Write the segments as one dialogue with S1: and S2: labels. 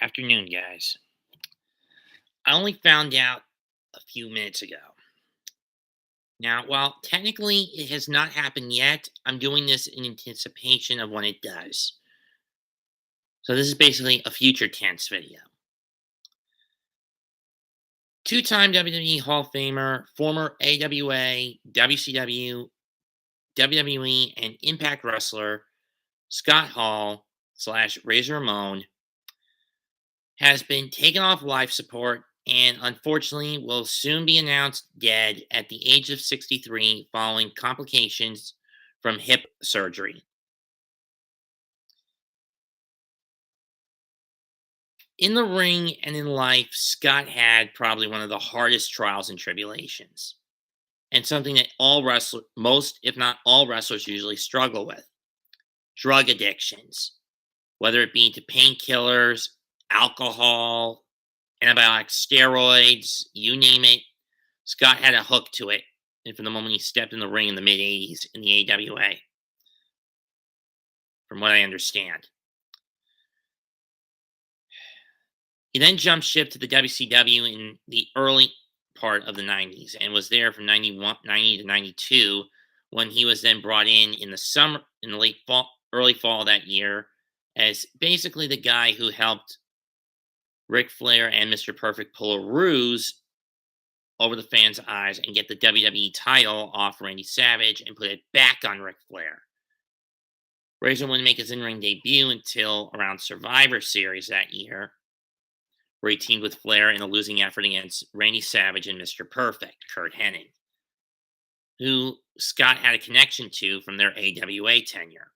S1: Afternoon, guys. I only found out a few minutes ago. Now, while technically it has not happened yet, I'm doing this in anticipation of when it does. So this is basically a future tense video. Two-time WWE Hall of Famer, former AWA, WCW, WWE, and Impact wrestler Scott Hall slash Razor Ramon has been taken off life support and unfortunately will soon be announced dead at the age of 63 following complications from hip surgery. In the ring and in life, Scott had probably one of the hardest trials and tribulations, and something that all wrestlers, most if not all wrestlers, usually struggle with: drug addictions, whether it be to painkillers, alcohol, antibiotics, steroids, you name it. Scott had a hook to it, and from the moment he stepped in the ring in the mid 80s in the AWA, from what I understand. He then jumped ship to the WCW in the early part of the 90s and was there from 90 to 92 when he was then brought in the summer, in the late fall, early fall that year as basically the guy who helped Ric Flair and Mr. Perfect pull a ruse over the fans' eyes and get the WWE title off Randy Savage and put it back on Ric Flair. Razor wouldn't make his in-ring debut until around Survivor Series that year, where he teamed with Flair in a losing effort against Randy Savage and Mr. Perfect, Kurt Hennig, who Scott had a connection to from their AWA tenure.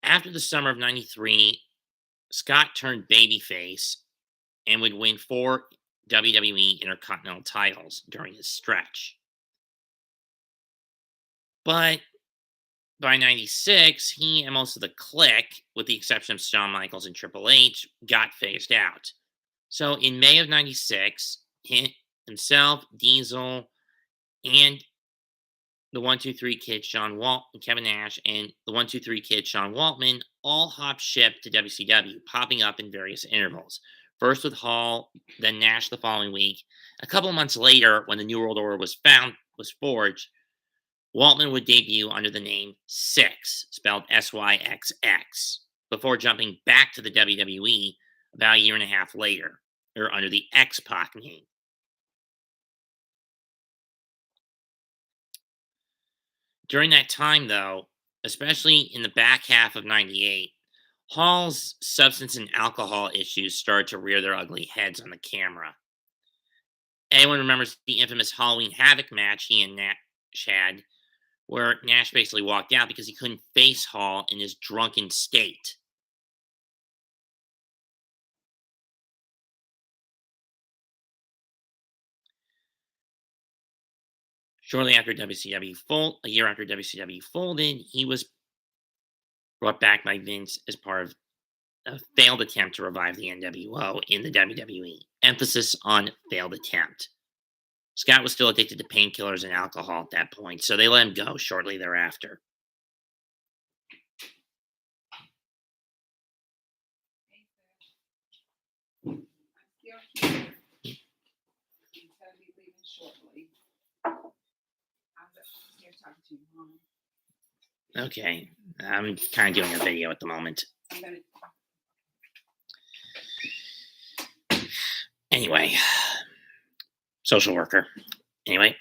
S1: After the summer of 93, Scott turned babyface and would win 4 WWE Intercontinental titles during his stretch. But by 96, he and most of the clique, with the exception of Shawn Michaels and Triple H, got phased out. So in May of 96, himself, Diesel, and the 1-2-3 kid Kevin Nash, and the 1-2-3 kid Sean Waltman all hopped ship to WCW, popping up in various intervals. First with Hall, then Nash the following week. A couple of months later, when the New World Order was forged, Waltman would debut under the name Syxx, spelled SYXX, before jumping back to the WWE about a year and a half later, or under the X-Pac name. During that time, though, especially in the back half of 98, Hall's substance and alcohol issues started to rear their ugly heads on the camera. Anyone remembers the infamous Halloween Havoc match he and Nash had, where Nash basically walked out because he couldn't face Hall in his drunken state. Shortly after a year after WCW folded, he was brought back by Vince as part of a failed attempt to revive the NWO in the WWE. Emphasis on failed attempt. Scott was still addicted to painkillers and alcohol at that point, so they let him go shortly thereafter. Okay, I'm kind of doing a video at the moment. Anyway, social worker. Anyway,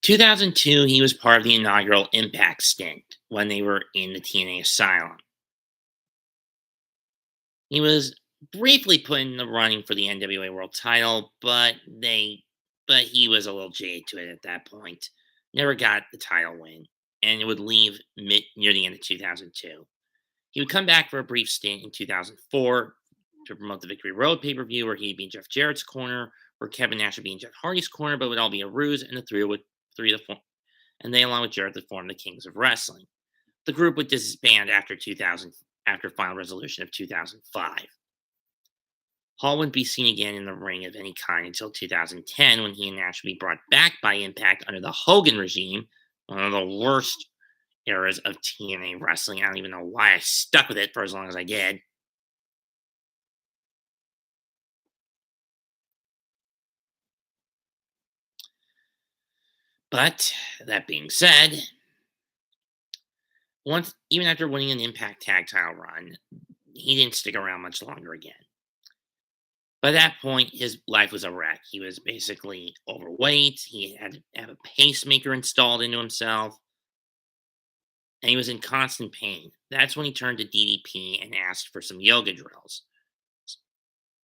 S1: 2002, he was part of the inaugural Impact stint when they were in the TNA Asylum. He was briefly put in the running for the NWA World Title, but he was a little jaded to it at that point. Never got the title win, and it would leave near the end of 2002. He would come back for a brief stint in 2004 to promote the Victory Road pay-per-view, where he'd be in Jeff Jarrett's corner, where Kevin Nash would be in Jeff Hardy's corner, but it would all be a ruse, and they, along with Jarrett, would form the Kings of Wrestling. The group would disband after final resolution of 2005. Hall wouldn't be seen again in the ring of any kind until 2010, when he and Nash would be brought back by Impact under the Hogan regime, one of the worst eras of TNA wrestling. I don't even know why I stuck with it for as long as I did. But that being said, once even after winning an Impact Tag Title run, he didn't stick around much longer again. By that point, his life was a wreck. He was basically overweight. He had to have a pacemaker installed into himself, and he was in constant pain. That's when he turned to DDP and asked for some yoga drills.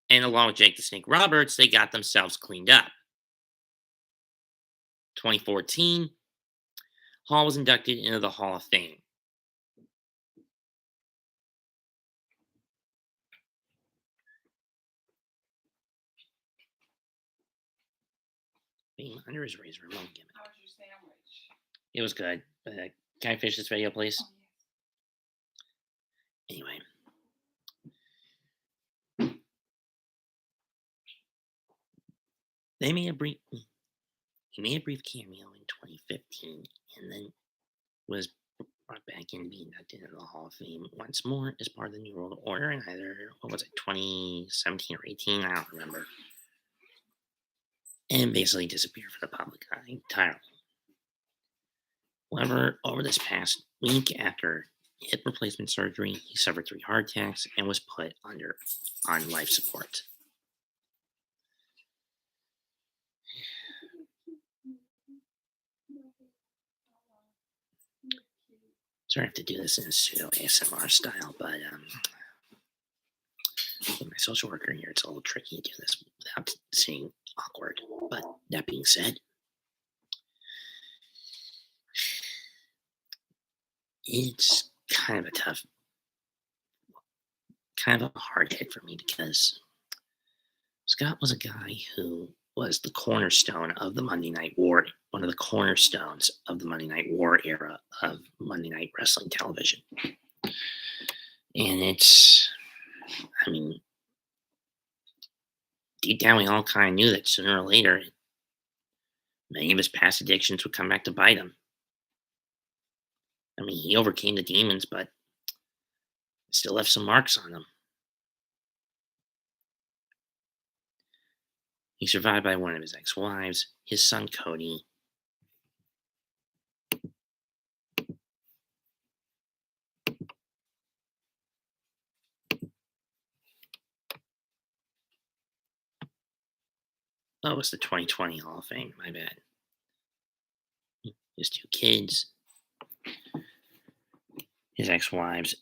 S1: And along with Jake the Snake Roberts, they got themselves cleaned up. 2014, Hall was inducted into the Hall of Fame. Being under his Razor Ramon gimmick.
S2: How was your sandwich?
S1: It was good. Can I finish this video, please?
S2: Oh, yes.
S1: Anyway, they made a brief. He made a brief cameo in 2015, and then was brought back in to be inducted into the Hall of Fame once more as part of the New World Order in either, what was it, 2017 or 18? I don't remember. And basically disappeared from the public eye entirely. However, over this past week, after hip replacement surgery, he suffered 3 heart attacks and was put on life support. Sorry I have to do this in a pseudo ASMR style, but with my social worker here, it's a little tricky to do this without seeming awkward. But that being said, it's kind of a hard hit for me because Scott was a guy who was the cornerstone of the Monday Night War, one of the cornerstones of the Monday Night War era of Monday Night Wrestling television. And I mean, deep down, we all kind of knew that sooner or later, many of his past addictions would come back to bite him. I mean, he overcame the demons, but still left some marks on him. He's survived by one of his ex-wives, his son Cody. Oh, it's the 2020 Hall of Fame. My bad. His 2 kids, his ex-wives,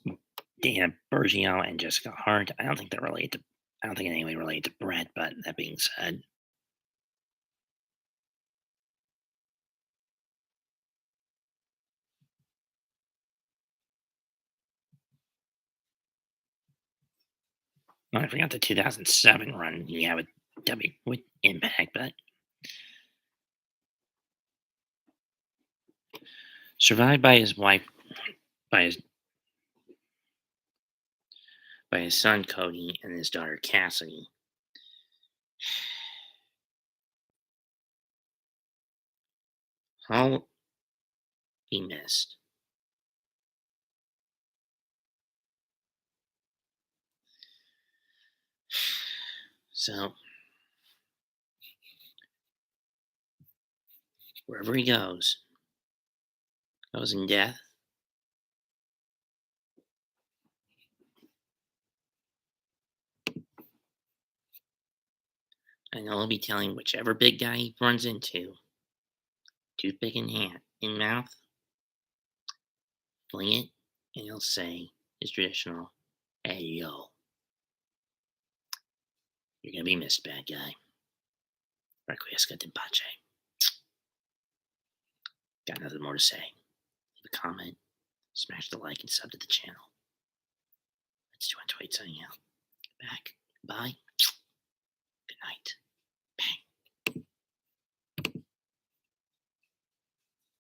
S1: Dana Bergio and Jessica Hart. I don't think in any way related to Brett, but that being said, oh, I forgot the 2007 run he had with Impact, but survived by his wife, by his son Cody and his daughter Cassidy. How he missed. So, wherever he goes in death. I know he'll be telling whichever big guy he runs into, toothpick in hand, in mouth, fling it, and he'll say his traditional, "Hey yo, you're gonna be missed, bad guy." Requiescat in pace. Got nothing more to say. Leave a comment, smash the like, and sub to the channel. It's 2 and 28 signing out. Back. Bye. Good night.